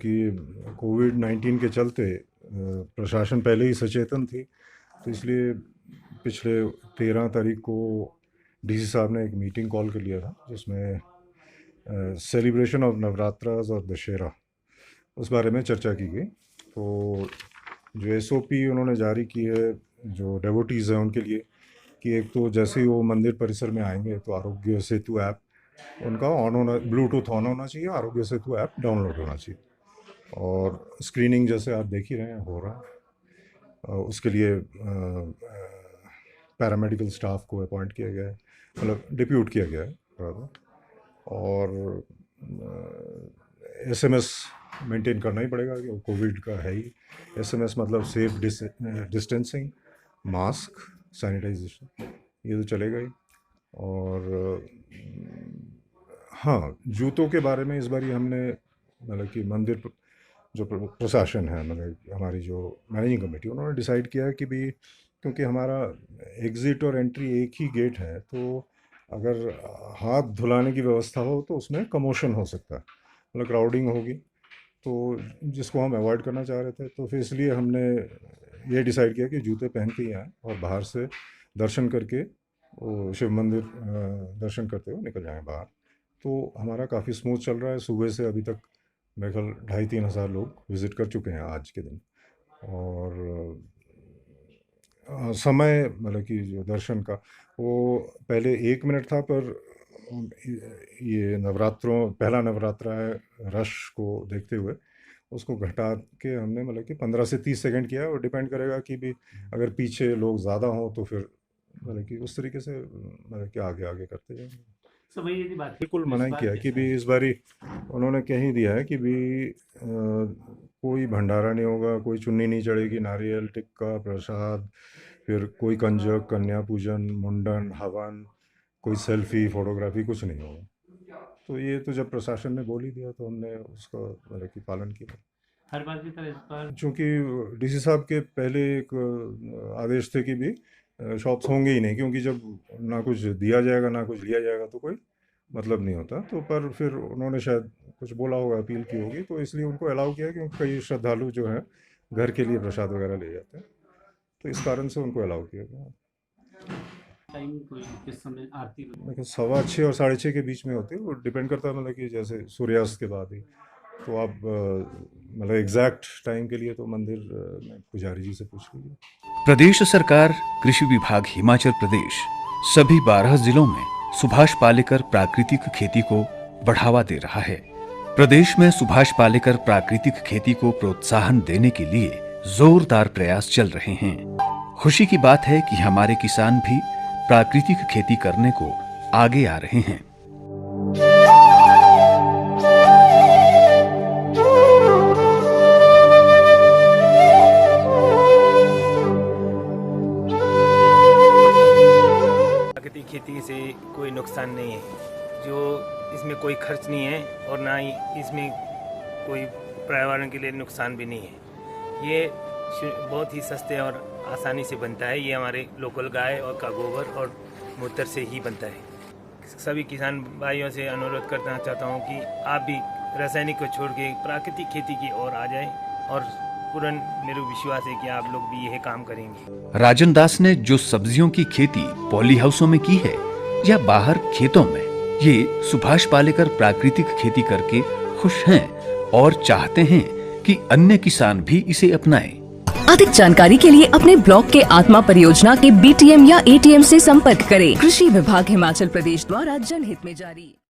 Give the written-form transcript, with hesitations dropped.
क्योंकि कोविड-19 के चलते प्रशासन पहले ही सचेतन थी, तो इसलिए पिछले 13 तारीख को डीसी साहब ने एक मीटिंग कॉल कर लिया था, जिसमें सेलिब्रेशन ऑफ नवरात्रास और दशहरा उस बारे में चर्चा की गई। तो जो एसओपी उन्होंने जारी की है जो डेवोटीज़ हैं उनके लिए, कि एक तो जैसे ही वो मंदिर परिसर में आएंगे तो आरोग्य सेतु ऐप उनका ऑन होना, ब्लूटूथ ऑन होना चाहिए, आरोग्य सेतु ऐप डाउनलोड होना चाहिए, और स्क्रीनिंग जैसे आप देख ही रहे हैं हो रहा है। उसके लिए पैरामेडिकल स्टाफ को अपॉइंट किया गया है, मतलब डिप्यूट किया गया है rather, और एसएमएस मेंटेन करना ही पड़ेगा, कि कोविड का है ही। एसएमएस मतलब सेफ डिस्टेंसिंग, मास्क, सैनिटाइजेशन, ये तो चलेगा ही। और हाँ, जूतों के बारे में इस बार हमने, मतलब कि मंदिर जो प्रशासन है, मतलब हमारी जो मैनेजिंग कमेटी, उन्होंने डिसाइड किया है कि भी क्योंकि हमारा एग्ज़िट और एंट्री एक ही गेट है, तो अगर हाथ धुलाने की व्यवस्था हो तो उसमें कमोशन हो सकता है, मतलब क्राउडिंग होगी, तो जिसको हम अवॉइड करना चाह रहे थे। तो फिर इसलिए हमने ये डिसाइड किया कि जूते पहन के ही आएँ और बाहर से दर्शन करके वो शिव मंदिर दर्शन करते हुए निकल जाएँ बाहर। तो हमारा काफ़ी स्मूथ चल रहा है। सुबह से अभी तक मेरे ख्याल 2,500-3 हज़ार लोग विज़िट कर चुके हैं आज के दिन। और समय, मतलब कि जो दर्शन का, वो पहले 1 मिनट था, पर ये पहला नवरात्रा है, रश को देखते हुए उसको घटा के हमने, मतलब कि 15 से 30 सेकंड किया है। और डिपेंड करेगा कि भी अगर पीछे लोग ज़्यादा हों तो फिर मतलब कि उस तरीके से, मतलब कि आगे आगे करते जाएंगे। बिल्कुल मना ही किया है कि भी इस बारी उन्होंने कह ही दिया है कि भी कोई भंडारा नहीं होगा, कोई चुन्नी नहीं चढ़ेगी, नारियल, टिक्का, प्रसाद, फिर कोई कंजक, कन्या पूजन, मुंडन, हवन, कोई सेल्फी, फोटोग्राफी, कुछ नहीं होगा। तो ये तो जब प्रशासन ने बोल ही दिया तो हमने उसका, मतलब कि पालन किया। हर बार की तरह इस बार चूँकि डीसी साहब के पहले एक आदेश थे कि भी शॉप्स होंगे ही नहीं, क्योंकि जब ना कुछ दिया जाएगा ना कुछ लिया जाएगा तो कोई मतलब नहीं होता। तो पर फिर उन्होंने शायद कुछ बोला होगा, अपील की होगी, तो इसलिए उनको अलाउ किया, क्योंकि कई श्रद्धालु जो हैं घर के लिए प्रसाद वगैरह ले जाते हैं, तो इस कारण से उनको अलाउ किया गया। टाइम कोई किस समय आरती लेकिन 6:15 और 6:30 के बीच में होती है, वो डिपेंड करता है, मतलब कि जैसे सूर्यास्त के बाद ही। तो आप मतलब एग्जैक्ट टाइम के लिए तो मंदिर में पुजारी जी से पूछ लीजिए। प्रदेश सरकार कृषि विभाग हिमाचल प्रदेश सभी 12 जिलों में सुभाष पालेकर प्राकृतिक खेती को बढ़ावा दे रहा है। प्रदेश में सुभाष पालेकर प्राकृतिक खेती को प्रोत्साहन देने के लिए जोरदार प्रयास चल रहे हैं। खुशी की बात है कि हमारे किसान भी प्राकृतिक खेती करने को आगे आ रहे हैं। प्राकृतिक खेती से कोई नुकसान नहीं है, जो इसमें कोई खर्च नहीं है और ना ही इसमें कोई पर्यावरण के लिए नुकसान भी नहीं है। ये बहुत ही सस्ते और आसानी से बनता है। ये हमारे लोकल गाय और का गोबर और मूत्र से ही बनता है। सभी किसान भाइयों से अनुरोध करना चाहता हूँ कि आप भी रासायनिक को छोड़ के प्राकृतिक खेती की ओर आ जाएं, और पूर्ण मेरा विश्वास है कि आप लोग भी यह काम करेंगे। राजन दास ने जो सब्जियों की खेती पॉली हाउसों में की है या बाहर खेतों में, ये सुभाष पालेकर प्राकृतिक खेती करके खुश हैं और चाहते हैं कि अन्य किसान भी इसे अपनाएं। अधिक जानकारी के लिए अपने ब्लॉक के आत्मा परियोजना के बीटीएम या एटीएम से संपर्क करें। कृषि विभाग हिमाचल प्रदेश द्वारा जनहित में जारी।